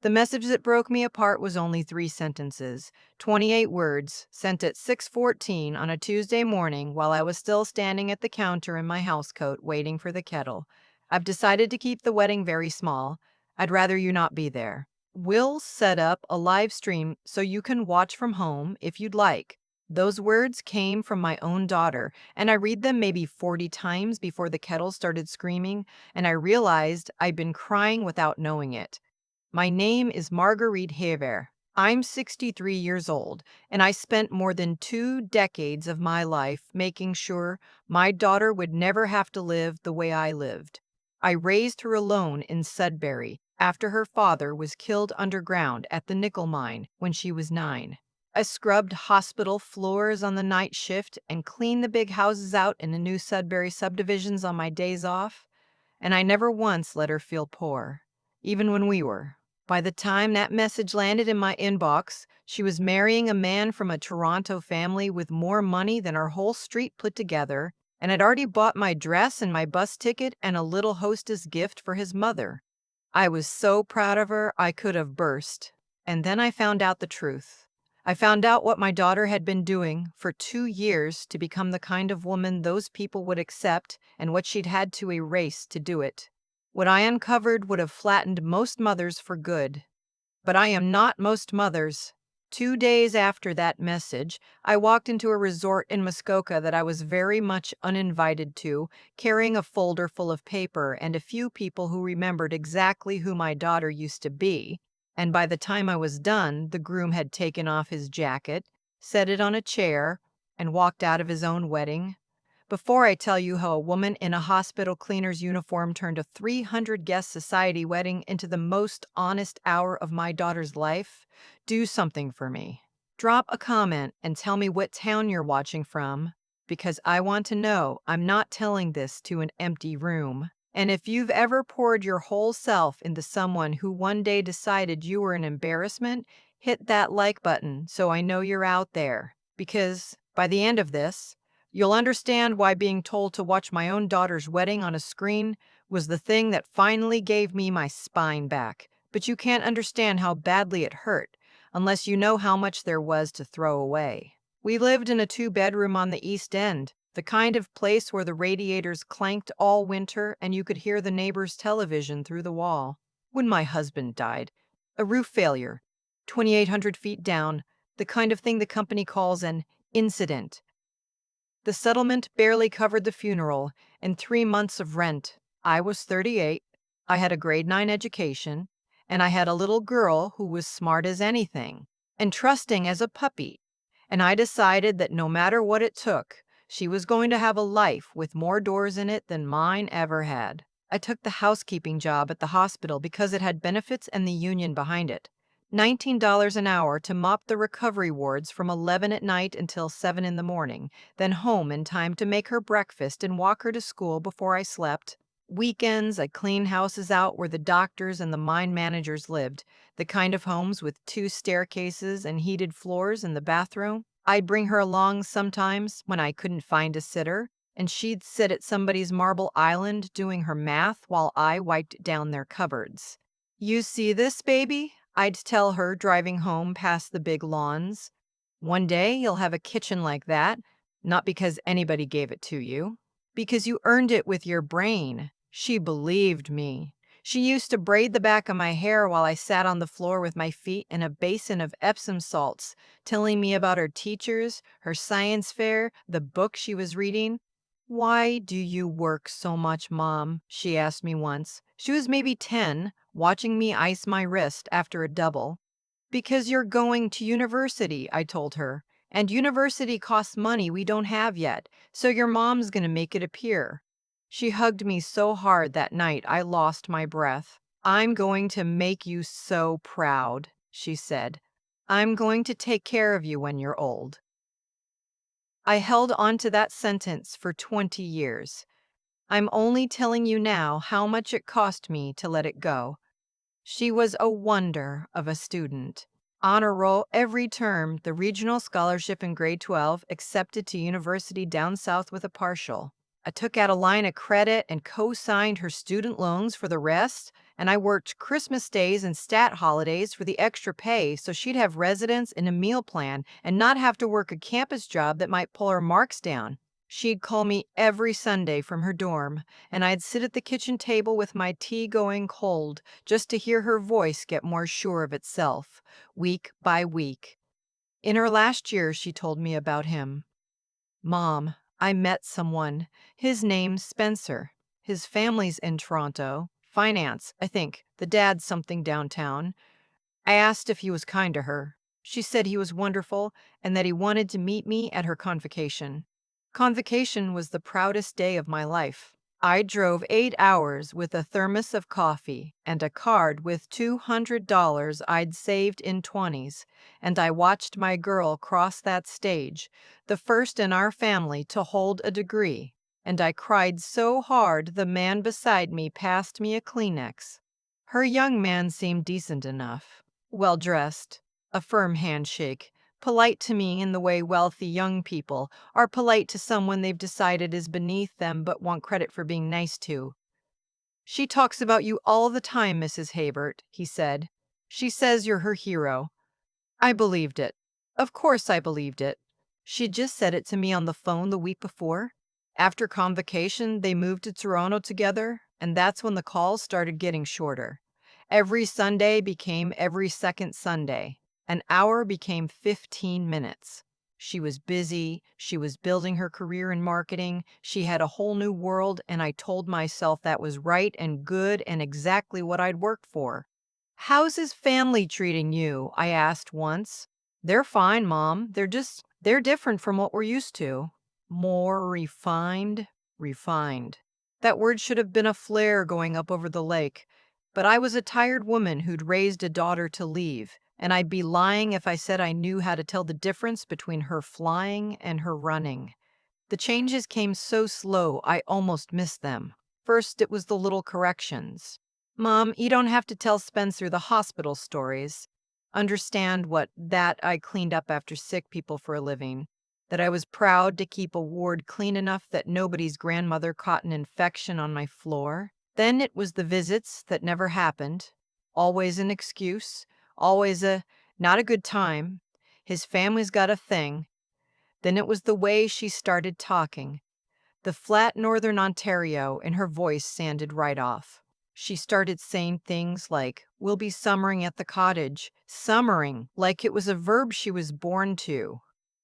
The message that broke me apart was only 3 sentences, 28 words, sent at 6:14 on a Tuesday morning while I was still standing at the counter in my housecoat waiting for the kettle. I've decided to keep the wedding very small. I'd rather you not be there. We'll set up a live stream so you can watch from home if you'd like. Those words came from my own daughter, and I read them maybe 40 times before the kettle started screaming, and I realized I'd been crying without knowing it. My name is Marguerite Hever. I'm 63 years old, and I spent more than 2 decades of my life making sure my daughter would never have to live the way I lived. I raised her alone in Sudbury after her father was killed underground at the nickel mine when she was 9. I scrubbed hospital floors on the night shift and cleaned the big houses out in the new Sudbury subdivisions on my days off, and I never once let her feel poor, even when we were. By the time that message landed in my inbox, she was marrying a man from a Toronto family with more money than our whole street put together, and had already bought my dress and my bus ticket and a little hostess gift for his mother. I was so proud of her, I could have burst. And then I found out the truth. I found out what my daughter had been doing for 2 years to become the kind of woman those people would accept and what she'd had to erase to do it. What I uncovered would have flattened most mothers for good. But I am not most mothers. 2 days after that message, I walked into a resort in Muskoka that I was very much uninvited to, carrying a folder full of paper and a few people who remembered exactly who my daughter used to be. And by the time I was done, the groom had taken off his jacket, set it on a chair, and walked out of his own wedding. Before I tell you how a woman in a hospital cleaner's uniform turned a 300-guest society wedding into the most honest hour of my daughter's life, do something for me. Drop a comment and tell me what town you're watching from, because I want to know I'm not telling this to an empty room. And if you've ever poured your whole self into someone who one day decided you were an embarrassment, hit that like button so I know you're out there. Because by the end of this, you'll understand why being told to watch my own daughter's wedding on a screen was the thing that finally gave me my spine back. But you can't understand how badly it hurt unless you know how much there was to throw away. We lived in a 2-bedroom on the East End, the kind of place where the radiators clanked all winter and you could hear the neighbor's television through the wall. When my husband died, a roof failure, 2,800 feet down, the kind of thing the company calls an incident. The settlement barely covered the funeral and 3 months of rent. I was 38, I had a grade 9 education, and I had a little girl who was smart as anything and trusting as a puppy. And I decided that no matter what it took, she was going to have a life with more doors in it than mine ever had. I took the housekeeping job at the hospital because it had benefits and the union behind it. $19 an hour to mop the recovery wards from 11 at night until 7 in the morning, then home in time to make her breakfast and walk her to school before I slept. Weekends, I'd clean houses out where the doctors and the mine managers lived, the kind of homes with 2 staircases and heated floors in the bathroom. I'd bring her along sometimes when I couldn't find a sitter, and she'd sit at somebody's marble island doing her math while I wiped down their cupboards. "You see this, baby?" I'd tell her driving home past the big lawns. "One day you'll have a kitchen like that, not because anybody gave it to you, because you earned it with your brain." She believed me. She used to braid the back of my hair while I sat on the floor with my feet in a basin of Epsom salts, telling me about her teachers, her science fair, the book she was reading. "Why do you work so much, Mom?" she asked me once. She was maybe 10, watching me ice my wrist after a double. "Because you're going to university," I told her. "And university costs money we don't have yet, so your mom's gonna make it appear." She hugged me so hard that night I lost my breath. "I'm going to make you so proud," she said. "I'm going to take care of you when you're old." I held on to that sentence for 20 years. I'm only telling you now how much it cost me to let it go. She was a wonder of a student. Honor roll every term, the regional scholarship in grade 12, accepted to university down south with a partial. I took out a line of credit and co-signed her student loans for the rest, and I worked Christmas days and stat holidays for the extra pay so she'd have residence and a meal plan and not have to work a campus job that might pull her marks down. She'd call me every Sunday from her dorm, and I'd sit at the kitchen table with my tea going cold just to hear her voice get more sure of itself, week by week. In her last year, she told me about him. Mom, I met someone. His name's Spencer. His family's in Toronto. Finance, I think. The dad's something downtown. I asked if he was kind to her. She said he was wonderful and that he wanted to meet me at her convocation. Convocation was the proudest day of my life. I drove 8 hours with a thermos of coffee and a card with $200 I'd saved in 20s, and I watched my girl cross that stage, the first in our family to hold a degree, and I cried so hard the man beside me passed me a Kleenex. Her young man seemed decent enough, well-dressed, a firm handshake, polite to me in the way wealthy young people are polite to someone they've decided is beneath them but want credit for being nice to. "She talks about you all the time, Mrs. Habert," he said. "She says you're her hero." I believed it. Of course I believed it. She'd just said it to me on the phone the week before. After convocation, they moved to Toronto together, and that's when the calls started getting shorter. Every Sunday became every second Sunday. An hour became 15 minutes. She was busy. She was building her career in marketing. She had a whole new world, and I told myself that was right and good and exactly what I'd worked for. "How's his family treating you?" I asked once. "They're fine, Mom. They're different from what we're used to. More refined." Refined. That word should have been a flare going up over the lake. But I was a tired woman who'd raised a daughter to leave, and I'd be lying if I said I knew how to tell the difference between her flying and her running. The changes came so slow I almost missed them. First, it was the little corrections. "Mom, you don't have to tell Spencer the hospital stories. Understand what that I cleaned up after sick people for a living. That I was proud to keep a ward clean enough that nobody's grandmother caught an infection on my floor." Then it was the visits that never happened. Always an excuse. Always a not a good time. His family's got a thing. Then it was the way she started talking. The flat Northern Ontario in her voice sanded right off. She started saying things like, "We'll be summering at the cottage." Summering, like it was a verb she was born to.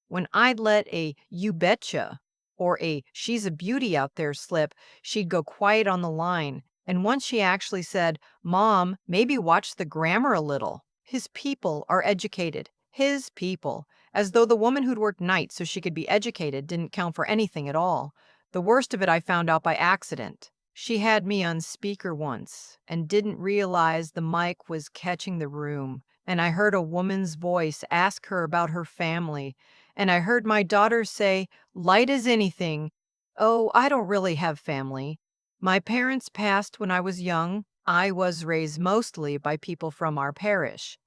When I'd let a "you betcha" or a "she's a beauty out there" slip, she'd go quiet on the line. And once she actually said, "Mom, maybe watch the grammar a little. His people are educated." His people. As though the woman who'd worked nights so she could be educated didn't count for anything at all. The worst of it I found out by accident. She had me on speaker once and didn't realize the mic was catching the room, and I heard a woman's voice ask her about her family, and I heard my daughter say, light as anything, "Oh, I don't really have family. My parents passed when I was young. I was raised mostly by people from our parish."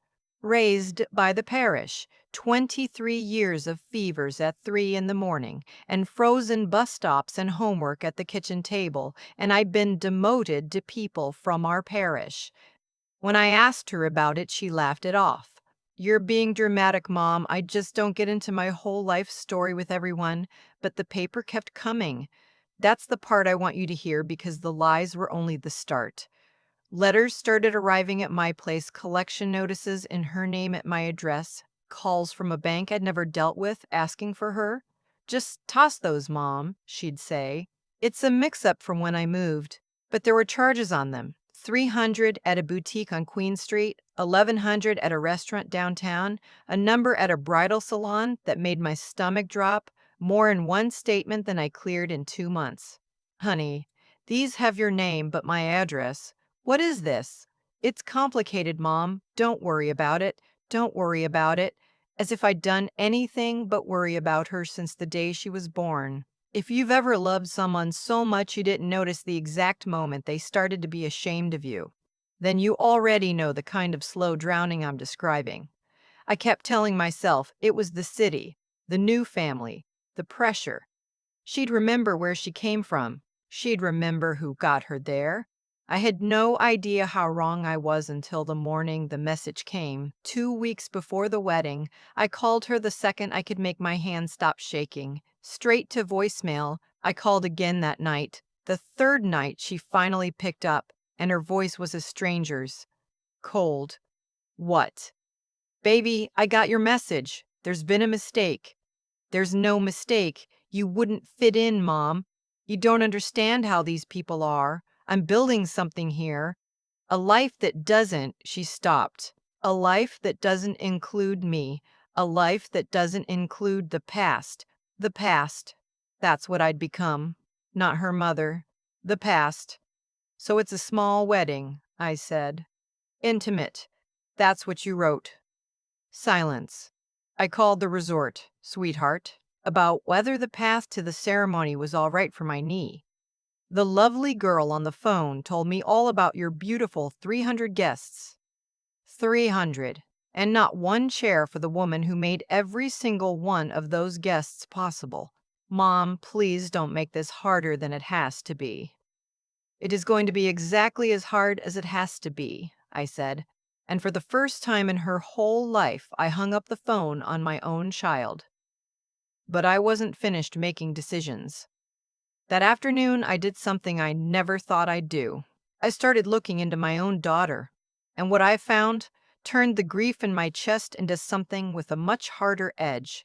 Raised by the parish. 23 years of fevers at 3 in the morning, and frozen bus stops and homework at the kitchen table, and I'd been demoted to people from our parish. When I asked her about it, she laughed it off. "You're being dramatic, Mom. I just don't get into my whole life story with everyone." But the paper kept coming. That's the part I want you to hear because the lies were only the start. Letters started arriving at my place, collection notices in her name at my address, calls from a bank I'd never dealt with asking for her. "Just toss those, Mom," she'd say. "It's a mix-up from when I moved." But there were charges on them. 300 at a boutique on Queen Street, 1100 at a restaurant downtown, a number at a bridal salon that made my stomach drop, more in one statement than I cleared in 2 months. "Honey, these have your name but my address. What is this?" "It's complicated, Mom. Don't worry about it. Don't worry about it." As if I'd done anything but worry about her since the day she was born. If you've ever loved someone so much you didn't notice the exact moment they started to be ashamed of you, then you already know the kind of slow drowning I'm describing. I kept telling myself it was the city, the new family, the pressure. She'd remember where she came from. She'd remember who got her there. I had no idea how wrong I was until the morning the message came. 2 weeks before the wedding, I called her the second I could make my hand stop shaking. Straight to voicemail. I called again that night. The third night, she finally picked up, and her voice was a stranger's. Cold. What? Baby, I got your message. There's been a mistake. There's no mistake. You wouldn't fit in, Mom. You don't understand how these people are. I'm building something here. A life that doesn't, she stopped. A life that doesn't include me. A life that doesn't include the past. The past. That's what I'd become. Not her mother. The past. So it's a small wedding, I said. Intimate. That's what you wrote. Silence. I called the resort, sweetheart, about whether the path to the ceremony was all right for my knee. The lovely girl on the phone told me all about your beautiful 300 guests. 300. And not one chair for the woman who made every single one of those guests possible. Mom, please don't make this harder than it has to be. It is going to be exactly as hard as it has to be, I said. And for the first time in her whole life, I hung up the phone on my own child. But I wasn't finished making decisions. That afternoon, I did something I never thought I'd do. I started looking into my own daughter, and what I found turned the grief in my chest into something with a much harder edge.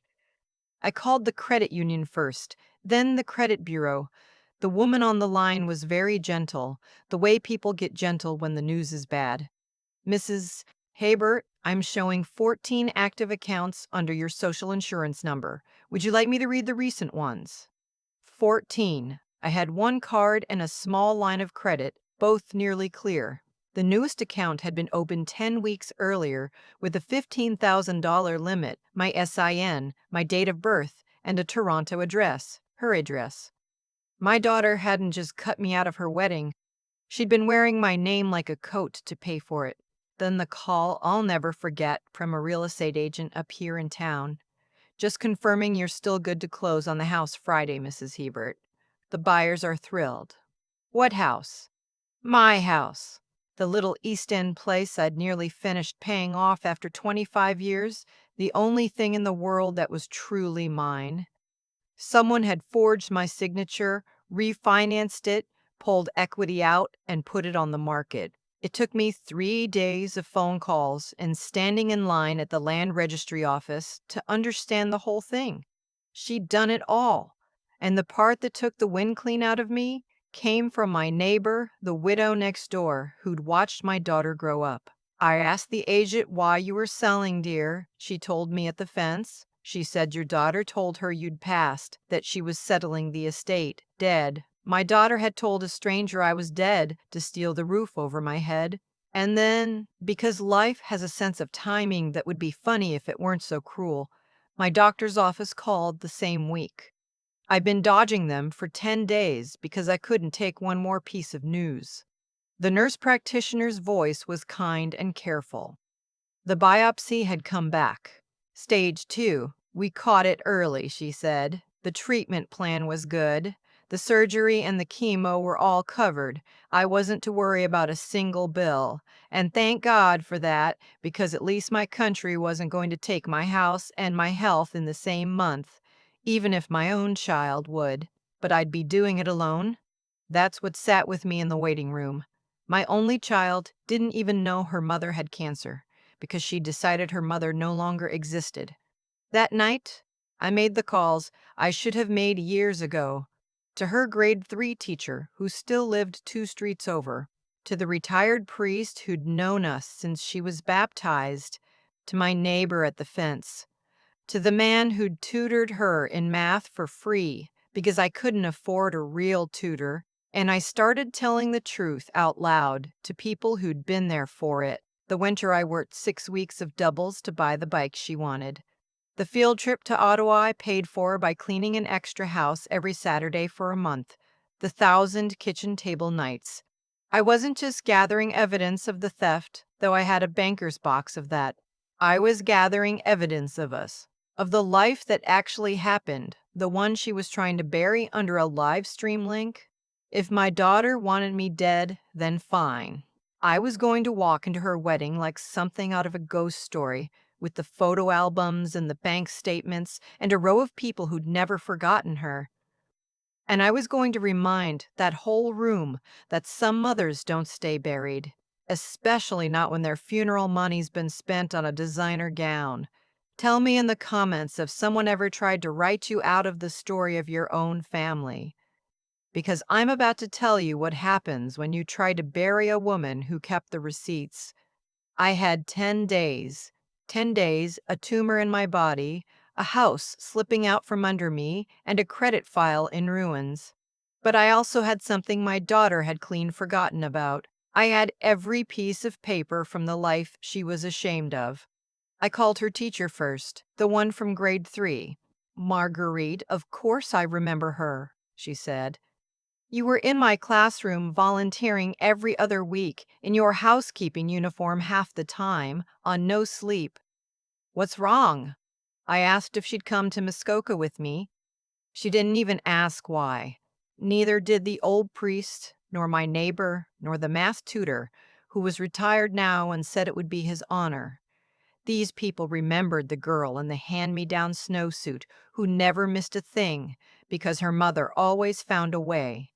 I called the credit union first, then the credit bureau. The woman on the line was very gentle, the way people get gentle when the news is bad. Mrs. Habert, I'm showing 14 active accounts under your social insurance number. Would you like me to read the recent ones? 14. I had one card and a small line of credit, both nearly clear. The newest account had been opened 10 weeks earlier with a $15,000 limit, my SIN, my date of birth, and a Toronto address, her address. My daughter hadn't just cut me out of her wedding. She'd been wearing my name like a coat to pay for it. Then the call I'll never forget from a real estate agent up here in town. Just confirming you're still good to close on the house Friday, Mrs. Hebert. The buyers are thrilled. What house? My house. The little East End place I'd nearly finished paying off after 25 years, the only thing in the world that was truly mine. Someone had forged my signature, refinanced it, pulled equity out, and put it on the market. It took me 3 days of phone calls and standing in line at the land registry office to understand the whole thing. She'd done it all. And the part that took the wind clean out of me came from my neighbor, the widow next door, who'd watched my daughter grow up. I asked the agent why you were selling, dear. She told me at the fence. She said your daughter told her you'd passed, that she was settling the estate, dead. My daughter had told a stranger I was dead to steal the roof over my head. And then, because life has a sense of timing that would be funny if it weren't so cruel, my doctor's office called the same week. I'd been dodging them for 10 days because I couldn't take one more piece of news. The nurse practitioner's voice was kind and careful. The biopsy had come back. Stage 2. We caught it early, she said. The treatment plan was good. The surgery and the chemo were all covered. I wasn't to worry about a single bill. And thank God for that, because at least my country wasn't going to take my house and my health in the same month, even if my own child would. But I'd be doing it alone. That's what sat with me in the waiting room. My only child didn't even know her mother had cancer because she decided her mother no longer existed. That night, I made the calls I should have made years ago. To her grade 3 teacher, who still lived 2 streets over. To the retired priest who'd known us since she was baptized. To my neighbor at the fence. To the man who'd tutored her in math for free because I couldn't afford a real tutor. And I started telling the truth out loud to people who'd been there for it. The winter I worked 6 weeks of doubles to buy the bike she wanted. The field trip to Ottawa I paid for by cleaning an extra house every Saturday for a month. The 1,000 kitchen table nights. I wasn't just gathering evidence of the theft, though I had a banker's box of that. I was gathering evidence of us. Of the life that actually happened, the one she was trying to bury under a live stream link. If my daughter wanted me dead, then fine. I was going to walk into her wedding like something out of a ghost story, with the photo albums and the bank statements and a row of people who'd never forgotten her. And I was going to remind that whole room that some mothers don't stay buried, especially not when their funeral money's been spent on a designer gown. Tell me in the comments if someone ever tried to write you out of the story of your own family, because I'm about to tell you what happens when you try to bury a woman who kept the receipts. I had 10 days. 10 days, a tumor in my body, a house slipping out from under me, and a credit file in ruins. But I also had something my daughter had clean forgotten about. I had every piece of paper from the life she was ashamed of. I called her teacher first, the one from grade 3. Marguerite, of course I remember her, she said. You were in my classroom volunteering every other week in your housekeeping uniform half the time, on no sleep. What's wrong? I asked if she'd come to Muskoka with me. She didn't even ask why. Neither did the old priest, nor my neighbor, nor the math tutor, who was retired now and said it would be his honor. These people remembered the girl in the hand-me-down snowsuit who never missed a thing because her mother always found a way.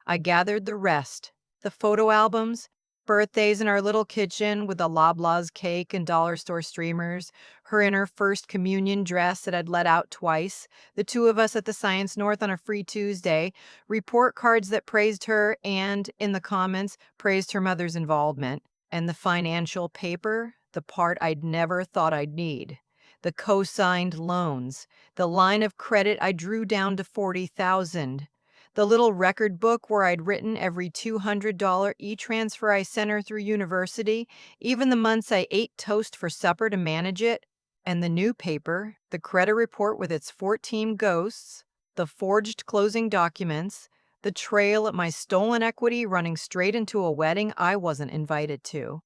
I gathered the rest, the photo albums, birthdays in our little kitchen with the Loblaws cake and dollar store streamers, her in her first communion dress that I'd let out twice, the two of us at the Science North on a free Tuesday, report cards that praised her and, in the comments, praised her mother's involvement. And the financial paper, the part I'd never thought I'd need. The co-signed loans, the line of credit I drew down to 40,000. The little record book where I'd written every $200 e-transfer I sent her through university, even the months I ate toast for supper to manage it. And the new paper, the credit report with its 14 ghosts, the forged closing documents, the trail of my stolen equity running straight into a wedding I wasn't invited to.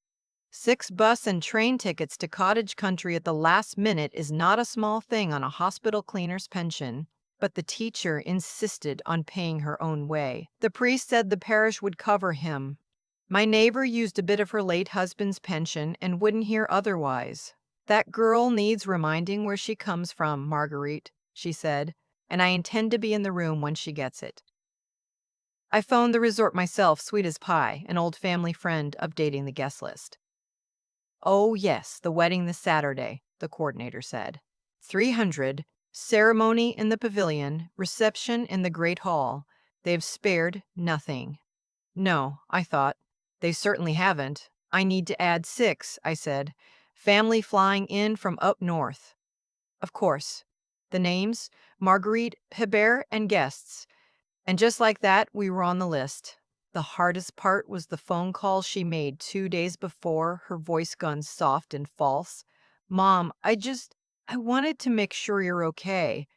6 bus and train tickets to cottage country at the last minute is not a small thing on a hospital cleaner's pension, but the teacher insisted on paying her own way. The priest said the parish would cover him. My neighbor used a bit of her late husband's pension and wouldn't hear otherwise. That girl needs reminding where she comes from, Marguerite, she said, and I intend to be in the room when she gets it. I phoned the resort myself, sweet as pie, an old family friend updating the guest list. Oh, yes, the wedding this Saturday, the coordinator said. 300, ceremony in the pavilion, reception in the Great Hall. They've spared nothing. No, I thought. They certainly haven't. I need to add 6, I said. Family flying in from up north. Of course. The names? Marguerite, Hebert, and guests. And just like that, we were on the list. The hardest part was the phone call she made 2 days before, her voice gone soft and false. Mom, I wanted to make sure you're okay.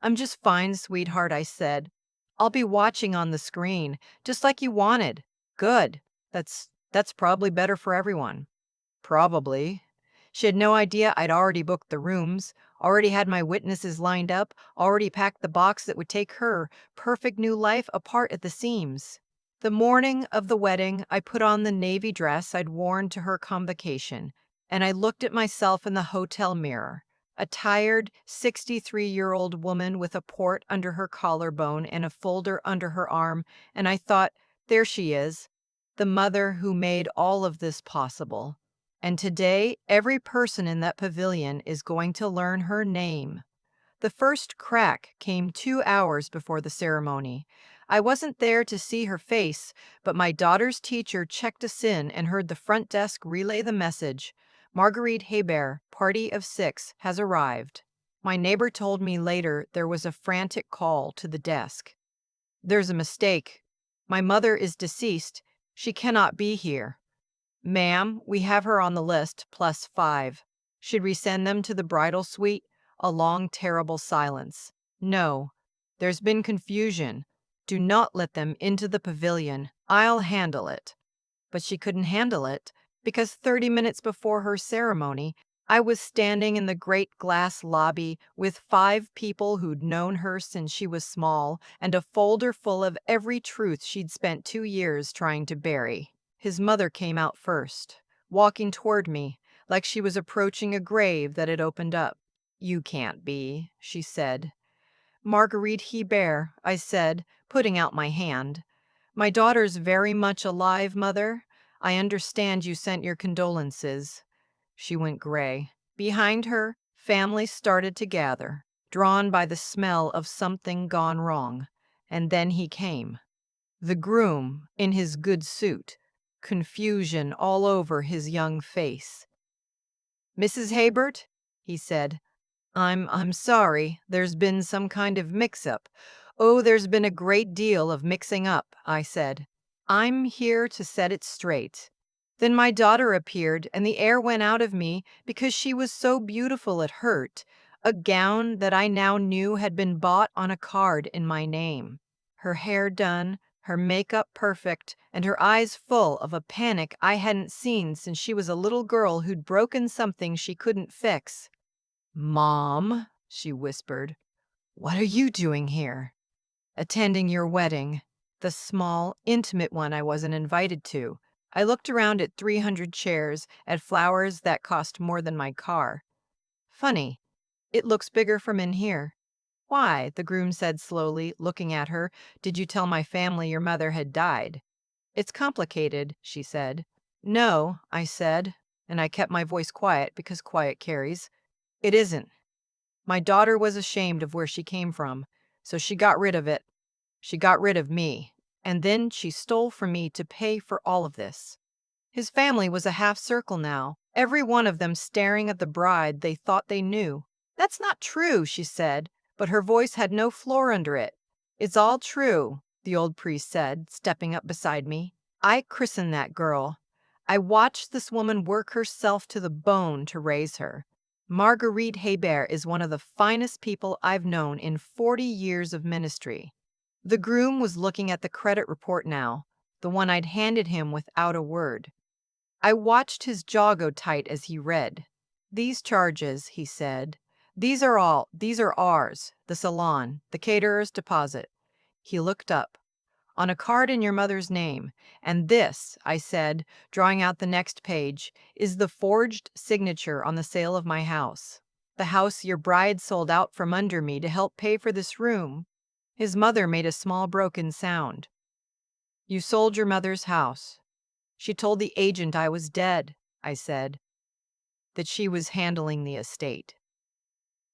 I'm just fine, sweetheart, I said. I'll be watching on the screen, just like you wanted. Good. That's probably better for everyone. Probably. She had no idea I'd already booked the rooms, already had my witnesses lined up, already packed the box that would take her perfect new life apart at the seams. The morning of the wedding, I put on the navy dress I'd worn to her convocation, and I looked at myself in the hotel mirror. A tired, 63-year-old woman with a port under her collarbone and a folder under her arm, and I thought, there she is, the mother who made all of this possible. And today, every person in that pavilion is going to learn her name. The first crack came 2 hours before the ceremony. I wasn't there to see her face, but my daughter's teacher checked us in and heard the front desk relay the message. Marguerite Hebert, party of 6, has arrived. My neighbor told me later there was a frantic call to the desk. There's a mistake. My mother is deceased. She cannot be here. Ma'am, we have her on the list, +5. Should we send them to the bridal suite? A long, terrible silence. No. There's been confusion. Do not let them into the pavilion. I'll handle it. But she couldn't handle it, because 30 minutes before her ceremony, I was standing in the great glass lobby with 5 people who'd known her since she was small and a folder full of every truth she'd spent 2 years trying to bury. His mother came out first, walking toward me like she was approaching a grave that had opened up. "You can't be," she said. "Marguerite Hebert," I said, putting out my hand. "My daughter's very much alive, Mother. I understand you sent your condolences." She went gray. Behind her, families started to gather, drawn by the smell of something gone wrong. And then he came. The groom, in his good suit, confusion all over his young face. "Mrs. Haybert," he said, I'm sorry. There's been some kind of mix-up." "Oh, there's been a great deal of mixing up," I said. "I'm here to set it straight." Then my daughter appeared, and the air went out of me because she was so beautiful it hurt. A gown that I now knew had been bought on a card in my name. Her hair done, her makeup perfect, and her eyes full of a panic I hadn't seen since she was a little girl who'd broken something she couldn't fix. "Mom," she whispered, "what are you doing here?" "Attending your wedding, the small, intimate one I wasn't invited to." I looked around at 300 chairs, at flowers that cost more than my car. "Funny, it looks bigger from in here." "Why?" the groom said slowly, looking at her. "Did you tell my family your mother had died?" "It's complicated," she said. "No," I said, and I kept my voice quiet because quiet carries. "It isn't. My daughter was ashamed of where she came from, so she got rid of it. She got rid of me, and then she stole from me to pay for all of this." His family was a half circle now, every one of them staring at the bride they thought they knew. "That's not true," she said, but her voice had no floor under it. "It's all true," the old priest said, stepping up beside me. "I christened that girl. I watched this woman work herself to the bone to raise her. Marguerite Hebert is one of the finest people I've known in 40 years of ministry." The groom was looking at the credit report now, the one I'd handed him without a word. I watched his jaw go tight as he read. "These charges," he said, these are ours, the salon, the caterer's deposit." He looked up. "On a card in your mother's name. And this," I said, drawing out the next page, "is the forged signature on the sale of my house. The house your bride sold out from under me to help pay for this room." His mother made a small broken sound. "You sold your mother's house. She told the agent I was dead," I said, "that she was handling the estate."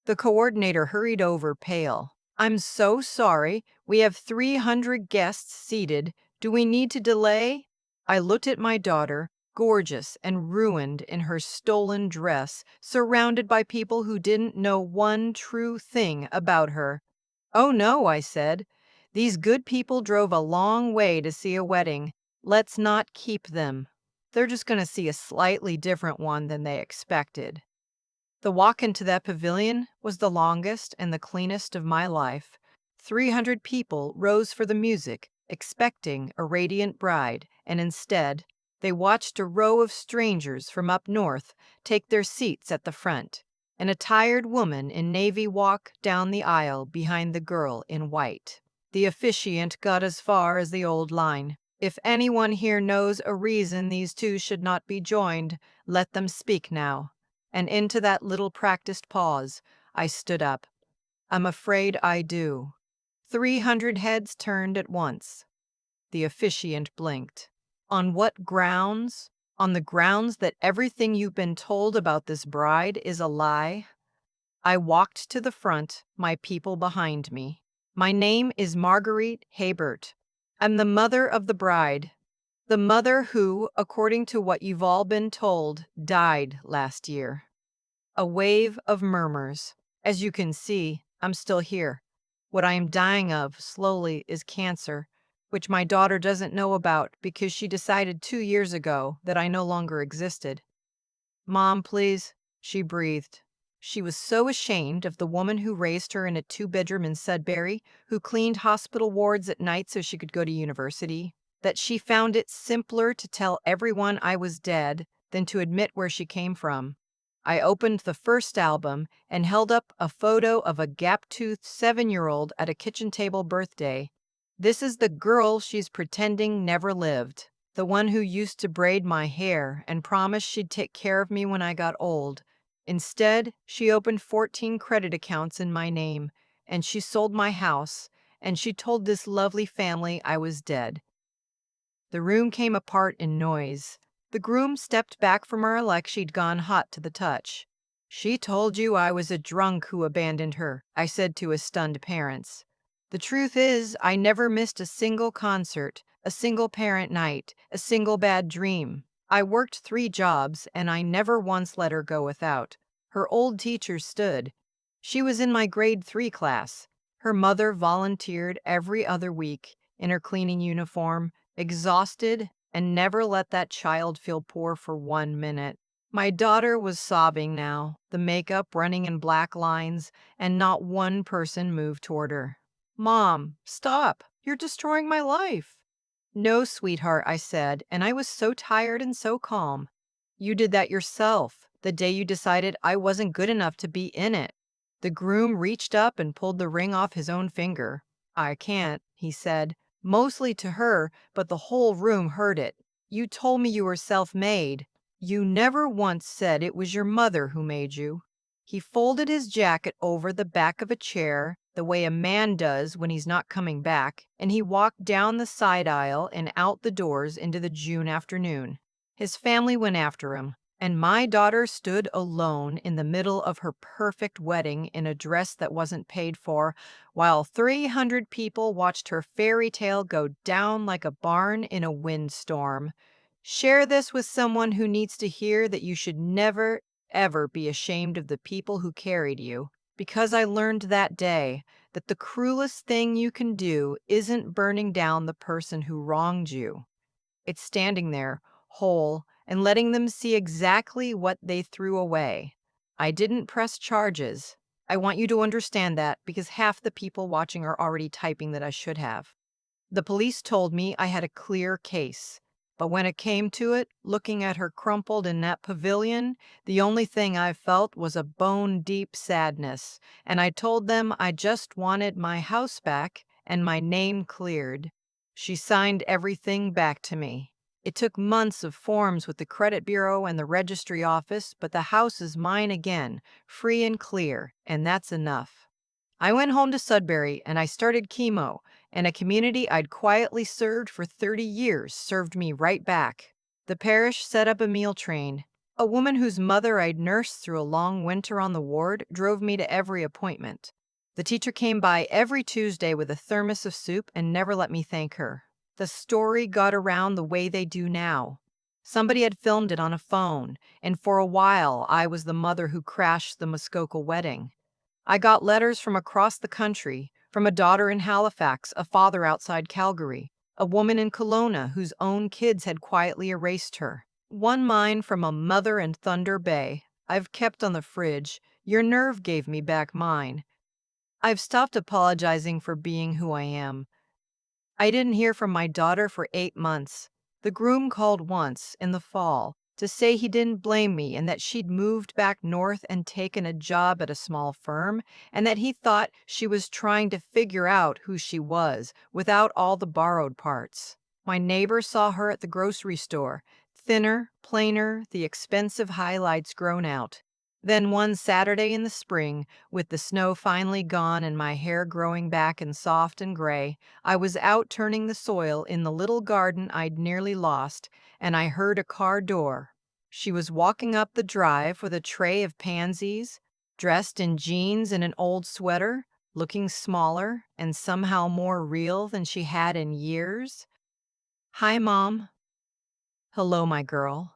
The coordinator hurried over, pale. "I'm so sorry. We have 300 guests seated. Do we need to delay?" I looked at my daughter, gorgeous and ruined in her stolen dress, surrounded by people who didn't know one true thing about her. "Oh no," I said. "These good people drove a long way to see a wedding. Let's not keep them. They're just going to see a slightly different one than they expected." The walk into that pavilion was the longest and the cleanest of my life. 300 people rose for the music, expecting a radiant bride, and instead, they watched a row of strangers from up north take their seats at the front, and a tired woman in navy walk down the aisle behind the girl in white. The officiant got as far as the old line. "If anyone here knows a reason these two should not be joined, let them speak now." And into that little practiced pause, I stood up. "I'm afraid I do." 300 heads turned at once. The officiant blinked. "On what grounds?" "On the grounds that everything you've been told about this bride is a lie." I walked to the front, my people behind me. "My name is Marguerite Hebert. I'm the mother of the bride. The mother who, according to what you've all been told, died last year." A wave of murmurs. "As you can see, I'm still here. What I am dying of, slowly, is cancer, which my daughter doesn't know about because she decided 2 years ago that I no longer existed." "Mom, please," she breathed. She was so ashamed of the woman who raised her in a 2-bedroom in Sudbury, who cleaned hospital wards at night so she could go to university, that she found it simpler to tell everyone I was dead than to admit where she came from. I opened the first album and held up a photo of a gap-toothed 7-year-old at a kitchen table birthday. This is the girl she's pretending never lived. The one who used to braid my hair and promised she'd take care of me when I got old. Instead, she opened 14 credit accounts in my name, and she sold my house, and she told this lovely family I was dead. The room came apart in noise. The groom stepped back from her like she'd gone hot to the touch. "She told you I was a drunk who abandoned her," I said to his stunned parents. "The truth is, I never missed a single concert, a single parent night, a single bad dream. I worked 3 jobs, and I never once let her go without." Her old teacher stood. She was in my grade 3 class. Her mother volunteered every other week in her cleaning uniform, exhausted, and never let that child feel poor for 1 minute. My daughter was sobbing now, the makeup running in black lines, and not one person moved toward her. "Mom, stop. You're destroying my life." "No, sweetheart," I said, and I was so tired and so calm. "You did that yourself, the day you decided I wasn't good enough to be in it." The groom reached up and pulled the ring off his own finger. "I can't," he said, mostly to her, but the whole room heard it. "You told me you were self-made. You never once said it was your mother who made you." He folded his jacket over the back of a chair, the way a man does when he's not coming back, and he walked down the side aisle and out the doors into the June afternoon. His family went after him, and my daughter stood alone in the middle of her perfect wedding in a dress that wasn't paid for, while 300 people watched her fairy tale go down like a barn in a windstorm. Share this with someone who needs to hear that you should never, ever be ashamed of the people who carried you, because I learned that day that the cruelest thing you can do isn't burning down the person who wronged you. It's standing there, whole, and letting them see exactly what they threw away. I didn't press charges. I want you to understand that because half the people watching are already typing that I should have. The police told me I had a clear case. But when it came to it, looking at her crumpled in that pavilion, the only thing I felt was a bone-deep sadness, and I told them I just wanted my house back and my name cleared. She signed everything back to me. It took months of forms with the credit bureau and the registry office, but the house is mine again, free and clear, and that's enough. I went home to Sudbury and I started chemo, and a community I'd quietly served for 30 years served me right back. The parish set up a meal train. A woman whose mother I'd nursed through a long winter on the ward drove me to every appointment. The teacher came by every Tuesday with a thermos of soup and never let me thank her. The story got around the way they do now. Somebody had filmed it on a phone, and for a while I was the mother who crashed the Muskoka wedding. I got letters from across the country, from a daughter in Halifax, a father outside Calgary, a woman in Kelowna whose own kids had quietly erased her. One mine from a mother in Thunder Bay. I've kept on the fridge. Your nerve gave me back mine. I've stopped apologizing for being who I am. I didn't hear from my daughter for 8 months. The groom called once, in the fall, to say he didn't blame me and that she'd moved back north and taken a job at a small firm, and that he thought she was trying to figure out who she was without all the borrowed parts. My neighbor saw her at the grocery store, thinner, plainer, the expensive highlights grown out. Then one Saturday in the spring, with the snow finally gone and my hair growing back and soft and gray, I was out turning the soil in the little garden I'd nearly lost, and I heard a car door. She was walking up the drive with a tray of pansies, dressed in jeans and an old sweater, looking smaller and somehow more real than she had in years. "Hi, Mom." "Hello, my girl."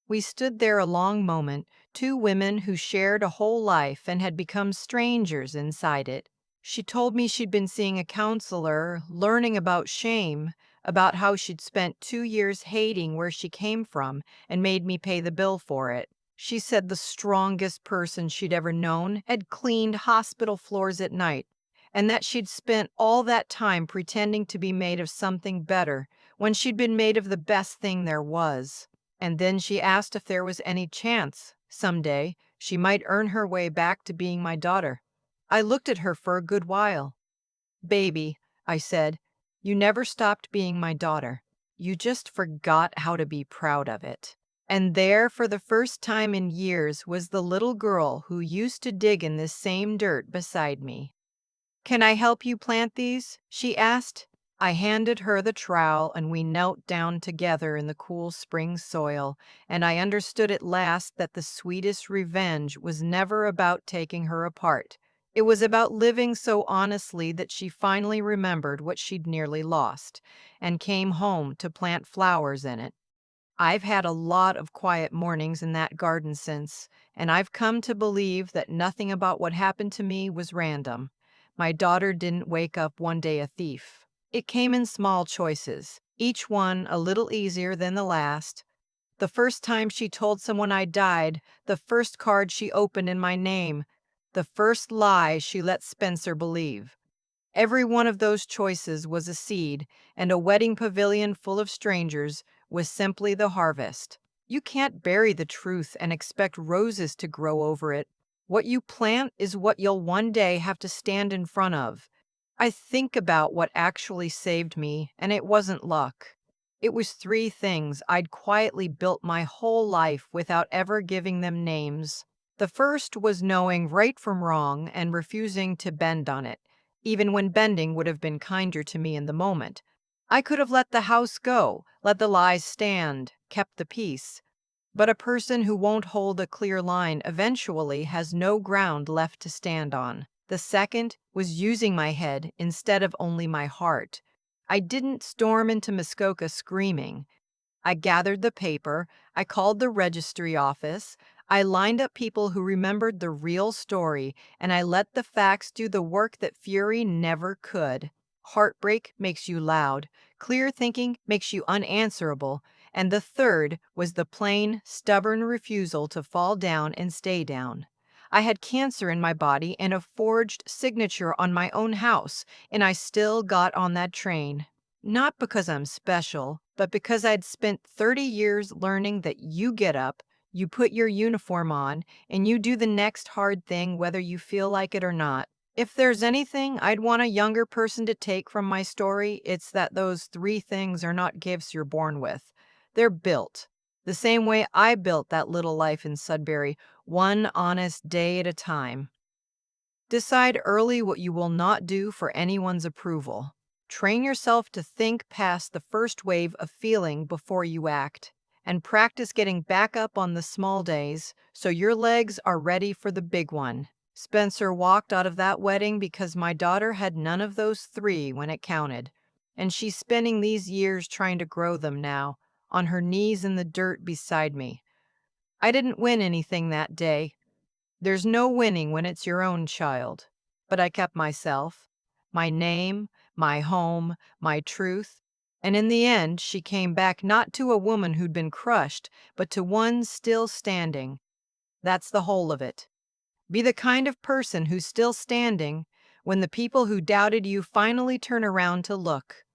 We stood there a long moment, two women who shared a whole life and had become strangers inside it. She told me she'd been seeing a counselor, learning about shame, about how she'd spent 2 years hating where she came from and made me pay the bill for it. She said the strongest person she'd ever known had cleaned hospital floors at night, and that she'd spent all that time pretending to be made of something better when she'd been made of the best thing there was. And then she asked if there was any chance Someday, she might earn her way back to being my daughter. I looked at her for a good while. Baby, I said, you never stopped being my daughter. You just forgot how to be proud of it. And there, for the first time in years, was the little girl who used to dig in this same dirt beside me. "Can I help you plant these?" she asked. I handed her the trowel and we knelt down together in the cool spring soil, and I understood at last that the sweetest revenge was never about taking her apart. It was about living so honestly that she finally remembered what she'd nearly lost and came home to plant flowers in it. I've had a lot of quiet mornings in that garden since, and I've come to believe that nothing about what happened to me was random. My daughter didn't wake up one day a thief. It came in small choices, each one a little easier than the last. The first time she told someone I died, the first card she opened in my name, the first lie she let Spencer believe. Every one of those choices was a seed, and a wedding pavilion full of strangers was simply the harvest. You can't bury the truth and expect roses to grow over it. What you plant is what you'll one day have to stand in front of. I think about what actually saved me, and it wasn't luck. It was three things I'd quietly built my whole life without ever giving them names. The first was knowing right from wrong and refusing to bend on it even when bending would have been kinder to me in the moment. I could have let the house go, let the lies stand, kept the peace. But a person who won't hold a clear line eventually has no ground left to stand on. The second was using my head instead of only my heart. I didn't storm into Muskoka screaming. I gathered the paper, I called the registry office, I lined up people who remembered the real story, and I let the facts do the work that fury never could. Heartbreak makes you loud, clear thinking makes you unanswerable, and the third was the plain, stubborn refusal to fall down and stay down. I had cancer in my body and a forged signature on my own house, and I still got on that train. Not because I'm special, but because I'd spent 30 years learning that you get up, you put your uniform on, and you do the next hard thing whether you feel like it or not. If there's anything I'd want a younger person to take from my story, it's that those three things are not gifts you're born with. They're built. The same way I built that little life in Sudbury, one honest day at a time. Decide early what you will not do for anyone's approval. Train yourself to think past the first wave of feeling before you act, and practice getting back up on the small days so your legs are ready for the big one. Spencer walked out of that wedding because my daughter had none of those three when it counted, and she's spending these years trying to grow them now, on her knees in the dirt beside me. I didn't win anything that day. There's no winning when it's your own child. But I kept myself, my name, my home, my truth. And in the end, she came back not to a woman who'd been crushed, but to one still standing. That's the whole of it. Be the kind of person who's still standing when the people who doubted you finally turn around to look.